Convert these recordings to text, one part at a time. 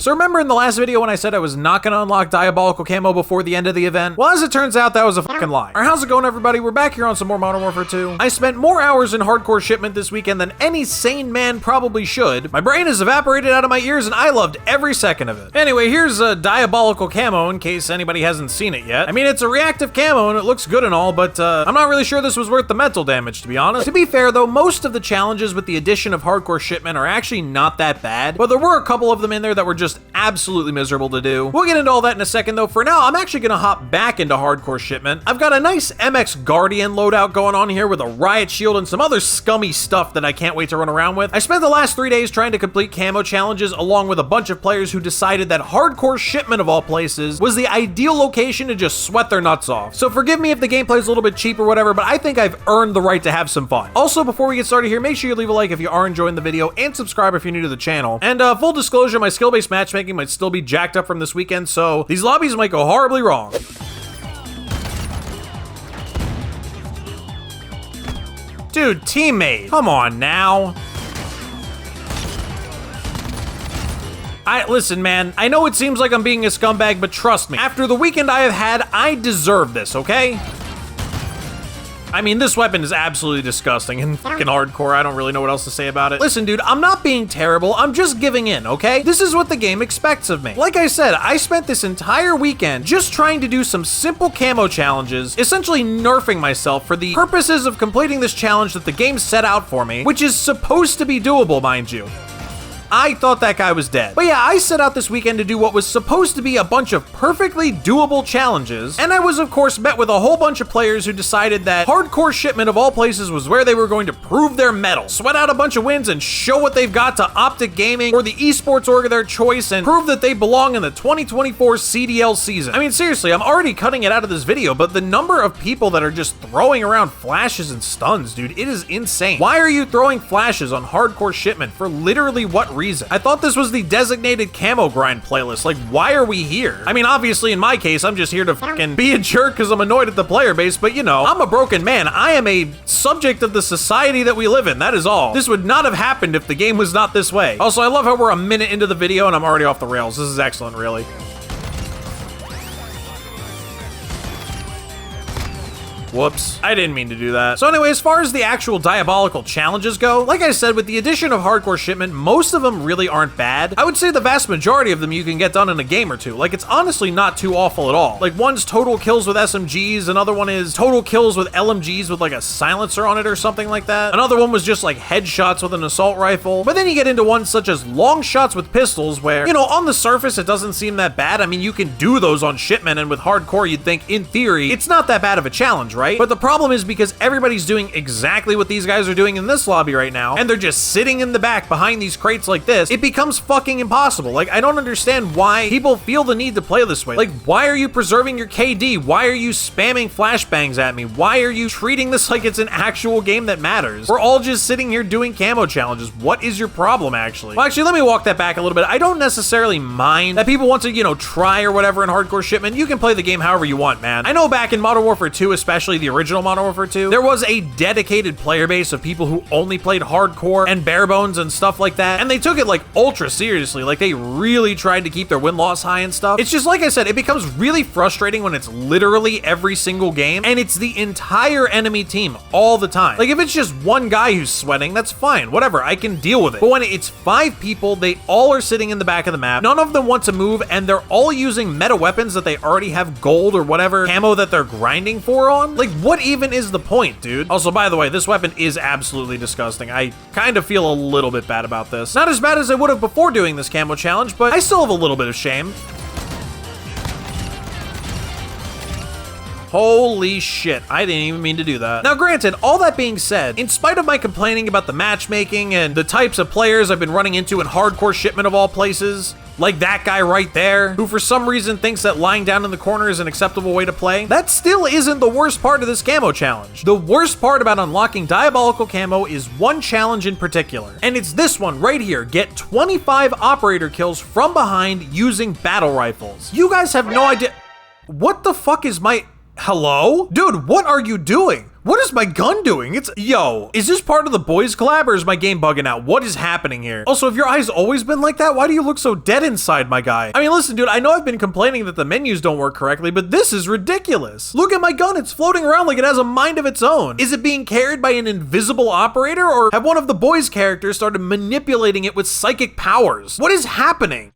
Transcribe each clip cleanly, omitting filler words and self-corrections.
So remember in the last video when I said I was not gonna unlock Diabolical Camo before the end of the event? Well, as it turns out, that was a fucking lie. Alright, how's it going, everybody? We're back here on some more Modern Warfare 2. I spent more hours in hardcore shipment this weekend than any sane man probably should. My brain has evaporated out of my ears and I loved every second of it. Anyway, here's a Diabolical Camo in case anybody hasn't seen it yet. I mean, it's a reactive camo and it looks good and all, but I'm not really sure this was worth the mental damage, to be honest. To be fair though, most of the challenges with the addition of hardcore shipment are actually not that bad, but there were a couple of them in there that were just absolutely miserable to do. We'll get into all that in a second though. For now, I'm actually gonna hop back into hardcore shipment. I've got a nice MX Guardian loadout going on here with a riot shield and some other scummy stuff that I can't wait to run around with. I spent the last 3 days trying to complete camo challenges along with a bunch of players who decided that hardcore shipment of all places was the ideal location to just sweat their nuts off. So forgive me if the gameplay's a little bit cheap or whatever, but I think I've earned the right to have some fun. Also, before we get started here, make sure you leave a like if you are enjoying the video and subscribe if you're new to the channel. And full disclosure, my skill-based matchmaking might still be jacked up from this weekend, so these lobbies might go horribly wrong. Dude, teammate, come on now. Listen, man, I know it seems like I'm being a scumbag, but trust me, after the weekend I have had, I deserve this, okay? I mean, this weapon is absolutely disgusting and fucking hardcore. I don't really know what else to say about it. Listen, dude, I'm not being terrible. I'm just giving in, okay? This is what the game expects of me. Like I said, I spent this entire weekend just trying to do some simple camo challenges, essentially nerfing myself for the purposes of completing this challenge that the game set out for me, which is supposed to be doable, mind you. I thought that guy was dead. But yeah, I set out this weekend to do what was supposed to be a bunch of perfectly doable challenges, and I was of course met with a whole bunch of players who decided that hardcore shipment of all places was where they were going to prove their mettle, sweat out a bunch of wins and show what they've got to Optic Gaming or the esports org of their choice and prove that they belong in the 2024 CDL season. I mean, seriously, I'm already cutting it out of this video, but the number of people that are just throwing around flashes and stuns, dude, it is insane. Why are you throwing flashes on hardcore shipment for literally what reason? I thought this was the designated camo grind playlist. Like, why are we here? I mean, obviously in my case, I'm just here to fucking be a jerk because I'm annoyed at the player base, but you know, I'm a broken man. I am a subject of the society that we live in, that is all. This would not have happened if the game was not this way. Also, I love how we're a minute into the video and I'm already off the rails. This is excellent, really. Whoops, I didn't mean to do that. So anyway, as far as the actual diabolical challenges go, like I said, with the addition of hardcore shipment, most of them really aren't bad. I would say the vast majority of them you can get done in a game or two. Like, it's honestly not too awful at all. Like, one's total kills with SMGs, another one is total kills with LMGs with like a silencer on it or something like that. Another one was just like headshots with an assault rifle. But then you get into ones such as long shots with pistols where, you know, on the surface it doesn't seem that bad. I mean, you can do those on shipment, and with hardcore you'd think, in theory, it's not that bad of a challenge, right? But the problem is because everybody's doing exactly what these guys are doing in this lobby right now, and they're just sitting in the back behind these crates like this, it becomes fucking impossible. Like, I don't understand why people feel the need to play this way. Like, why are you preserving your KD? Why are you spamming flashbangs at me? Why are you treating this like it's an actual game that matters? We're all just sitting here doing camo challenges. What is your problem, actually? Well, actually, let me walk that back a little bit. I don't necessarily mind that people want to, you know, try or whatever in hardcore shipment. You can play the game however you want, man. I know back in Modern Warfare 2, especially the original Modern Warfare 2, there was a dedicated player base of people who only played hardcore and bare bones and stuff like that, and they took it like ultra seriously. Like, they really tried to keep their win-loss high and stuff. It's just, like I said, it becomes really frustrating when it's literally every single game and it's the entire enemy team all the time. Like, if it's just one guy who's sweating, that's fine, whatever, I can deal with it. But when it's 5 people, they all are sitting in the back of the map, none of them want to move, and they're all using meta weapons that they already have gold or whatever camo that they're grinding for on. Like, what even is the point, dude? Also, by the way, this weapon is absolutely disgusting. I kind of feel a little bit bad about this. Not as bad as I would have before doing this camo challenge, but I still have a little bit of shame. Holy shit, I didn't even mean to do that. Now granted, all that being said, in spite of my complaining about the matchmaking and the types of players I've been running into in hardcore shipment of all places, like that guy right there, who for some reason thinks that lying down in the corner is an acceptable way to play, that still isn't the worst part of this camo challenge. The worst part about unlocking Diabolical Camo is one challenge in particular, and it's this one right here. Get 25 operator kills from behind using battle rifles. You guys have no idea. What the fuck is my... Hello? Dude, what are you doing? What is my gun doing? Yo, is this part of the boys collab or is my game bugging out? What is happening here? Also, have your eyes always been like that? Why do you look so dead inside, my guy? I mean, listen, dude, I know I've been complaining that the menus don't work correctly, but this is ridiculous. Look at my gun. It's floating around like it has a mind of its own. Is it being carried by an invisible operator, or have one of the boys' characters started manipulating it with psychic powers? What is happening?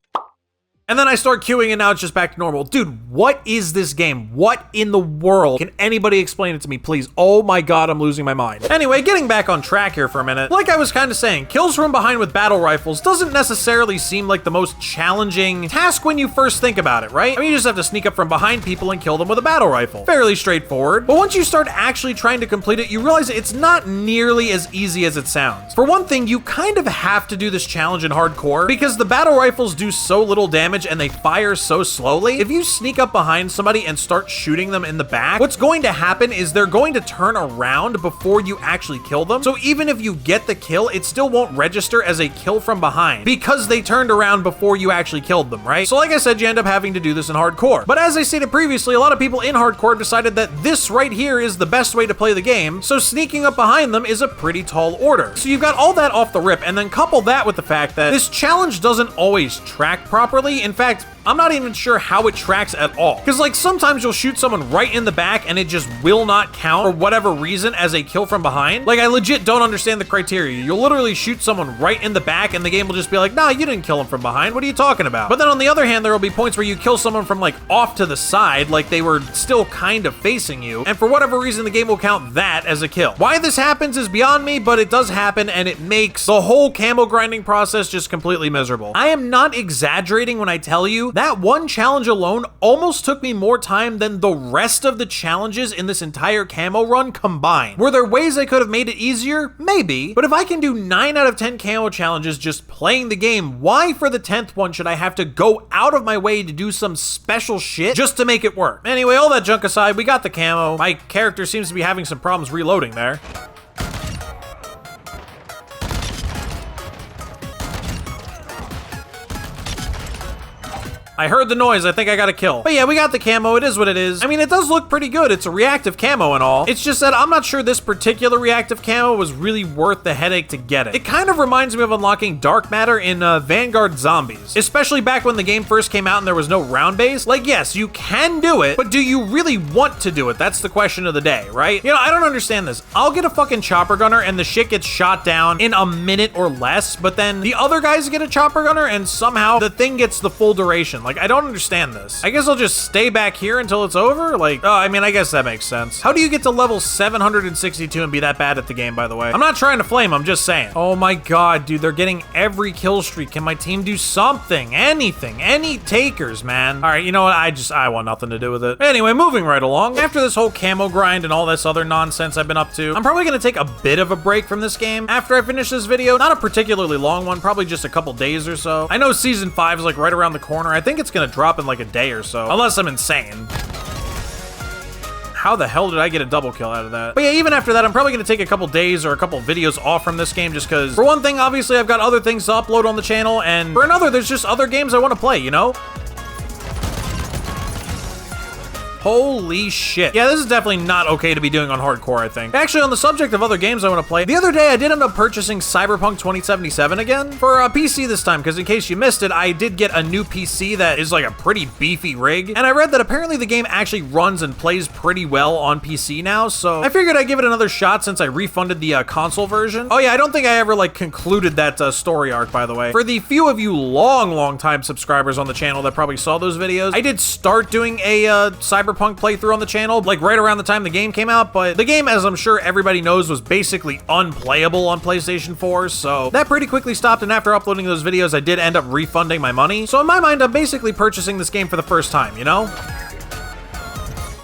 And then I start queuing and now it's just back to normal. Dude, what is this game? What in the world? Can anybody explain it to me, please? Oh my god, I'm losing my mind. Anyway, getting back on track here for a minute. Like I was kind of saying, kills from behind with battle rifles doesn't necessarily seem like the most challenging task when you first think about it, right? I mean, you just have to sneak up from behind people and kill them with a battle rifle. Fairly straightforward. But once you start actually trying to complete it, you realize it's not nearly as easy as it sounds. For one thing, you kind of have to do this challenge in hardcore because the battle rifles do so little damage and they fire so slowly. If you sneak up behind somebody and start shooting them in the back, what's going to happen is they're going to turn around before you actually kill them. So even if you get the kill, it still won't register as a kill from behind because they turned around before you actually killed them, right? So like I said, you end up having to do this in hardcore. But as I stated previously, a lot of people in hardcore decided that this right here is the best way to play the game, so sneaking up behind them is a pretty tall order. So you've got all that off the rip, and then couple that with the fact that this challenge doesn't always track properly. In fact, I'm not even sure how it tracks at all. Because like sometimes you'll shoot someone right in the back and it just will not count for whatever reason as a kill from behind. Like I legit don't understand the criteria. You'll literally shoot someone right in the back and the game will just be like, nah, you didn't kill him from behind. What are you talking about? But then on the other hand, there will be points where you kill someone from like off to the side, like they were still kind of facing you. And for whatever reason, the game will count that as a kill. Why this happens is beyond me, but it does happen and it makes the whole camo grinding process just completely miserable. I am not exaggerating when I tell you that one challenge alone almost took me more time than the rest of the challenges in this entire camo run combined. Were there ways I could have made it easier? Maybe. But if I can do 9 out of 10 camo challenges just playing the game, why for the 10th one should I have to go out of my way to do some special shit just to make it work? Anyway, all that junk aside, we got the camo. My character seems to be having some problems reloading there. I heard the noise. I think I got a kill. But yeah, we got the camo. It is what it is. I mean, it does look pretty good. It's a reactive camo and all. It's just that I'm not sure this particular reactive camo was really worth the headache to get it. It kind of reminds me of unlocking dark matter in Vanguard Zombies, especially back when the game first came out and there was no round base. Like, yes, you can do it, but do you really want to do it? That's the question of the day, right? You know, I don't understand this. I'll get a fucking chopper gunner and the shit gets shot down in a minute or less, but then the other guys get a chopper gunner and somehow the thing gets the full duration. Like, I don't understand this. I guess I'll just stay back here until it's over? Like, oh, I mean, I guess that makes sense. How do you get to level 762 and be that bad at the game, by the way? I'm not trying to flame, I'm just saying. Oh my god, dude, they're getting every kill streak. Can my team do something? Anything? Any takers, man? All right, you know what? I want nothing to do with it. Anyway, moving right along. After this whole camo grind and all this other nonsense I've been up to, I'm probably gonna take a bit of a break from this game after I finish this video. Not a particularly long one, probably just a couple days or so. I know season 5 is like right around the corner. I think it's gonna drop in like a day or so, unless I'm insane. How the hell did I get a double kill out of that? But yeah, even after that, I'm probably gonna take a couple days or a couple videos off from this game just because, for one thing, obviously I've got other things to upload on the channel, and for another, there's just other games I want to play, you know? Holy shit. Yeah, this is definitely not okay to be doing on hardcore, I think. Actually, on the subject of other games I want to play, the other day I did end up purchasing Cyberpunk 2077 again for a PC this time, because in case you missed it, I did get a new PC that is like a pretty beefy rig, and I read that apparently the game actually runs and plays pretty well on PC now, so I figured I'd give it another shot since I refunded the console version. Oh yeah, I don't think I ever like concluded that story arc, by the way. For the few of you long time subscribers on the channel that probably saw those videos, I did start doing a Cyberpunk playthrough on the channel, like right around the time the game came out, but the game, as I'm sure everybody knows, was basically unplayable on PlayStation 4, so that pretty quickly stopped, and after uploading those videos, I did end up refunding my money. So in my mind, I'm basically purchasing this game for the first time, you know?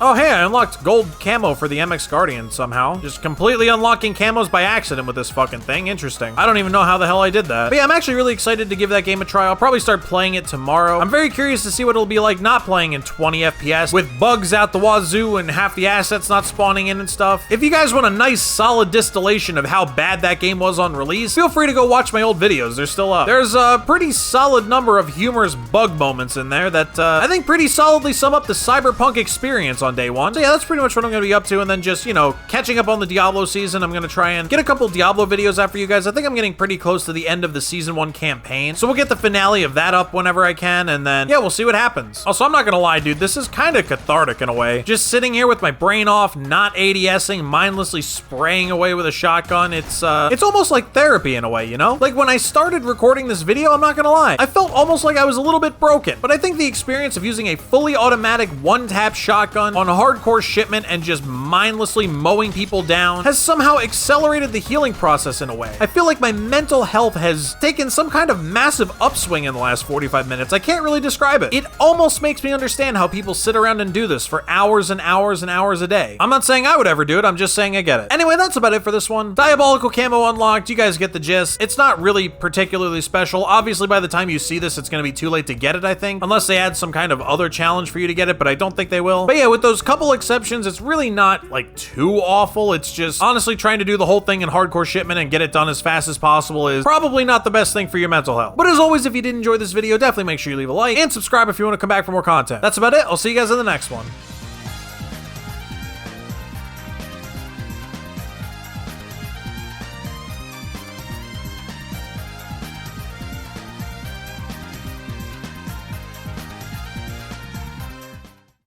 Oh hey, I unlocked gold camo for the MX Guardian somehow. Just completely unlocking camos by accident with this fucking thing. Interesting. I don't even know how the hell I did that. But yeah, I'm actually really excited to give that game a try. I'll probably start playing it tomorrow. I'm very curious to see what it'll be like not playing in 20 FPS with bugs out the wazoo and half the assets not spawning in and stuff. If you guys want a nice solid distillation of how bad that game was on release, feel free to go watch my old videos. They're still up. There's a pretty solid number of humorous bug moments in there that I think pretty solidly sum up the Cyberpunk experience on on day one. So yeah, that's pretty much what I'm gonna be up to, and then just, you know, catching up on the Diablo season. I'm gonna try and get a couple Diablo videos out for you guys. I think I'm getting pretty close to the end of the season 1 campaign, so we'll get the finale of that up whenever I can, and then yeah, we'll see what happens. Also, I'm not gonna lie, dude, this is kind of cathartic in a way. Just sitting here with my brain off, not ADSing, mindlessly spraying away with a shotgun. It's almost like therapy in a way, you know? Like when I started recording this video, I'm not gonna lie, I felt almost like I was a little bit broken, but I think the experience of using a fully automatic one-tap shotgun on hardcore shipment and just mindlessly mowing people down has somehow accelerated the healing process in a way. I feel like my mental health has taken some kind of massive upswing in the last 45 minutes. I can't really describe it. It almost makes me understand how people sit around and do this for hours and hours and hours a day. I'm not saying I would ever do it, I'm just saying I get it. Anyway, that's about it for this one. Diabolical Camo Unlocked, you guys get the gist. It's not really particularly special. Obviously, by the time you see this, it's gonna be too late to get it, I think, unless they add some kind of other challenge for you to get it, but I don't think they will. But yeah, with those couple exceptions, it's really not like too awful. It's just honestly trying to do the whole thing in hardcore shipment and get it done as fast as possible is probably not the best thing for your mental health. But as always, if you did enjoy this video, definitely make sure you leave a like and subscribe if you want to come back for more content. That's about it. I'll see you guys in the next one.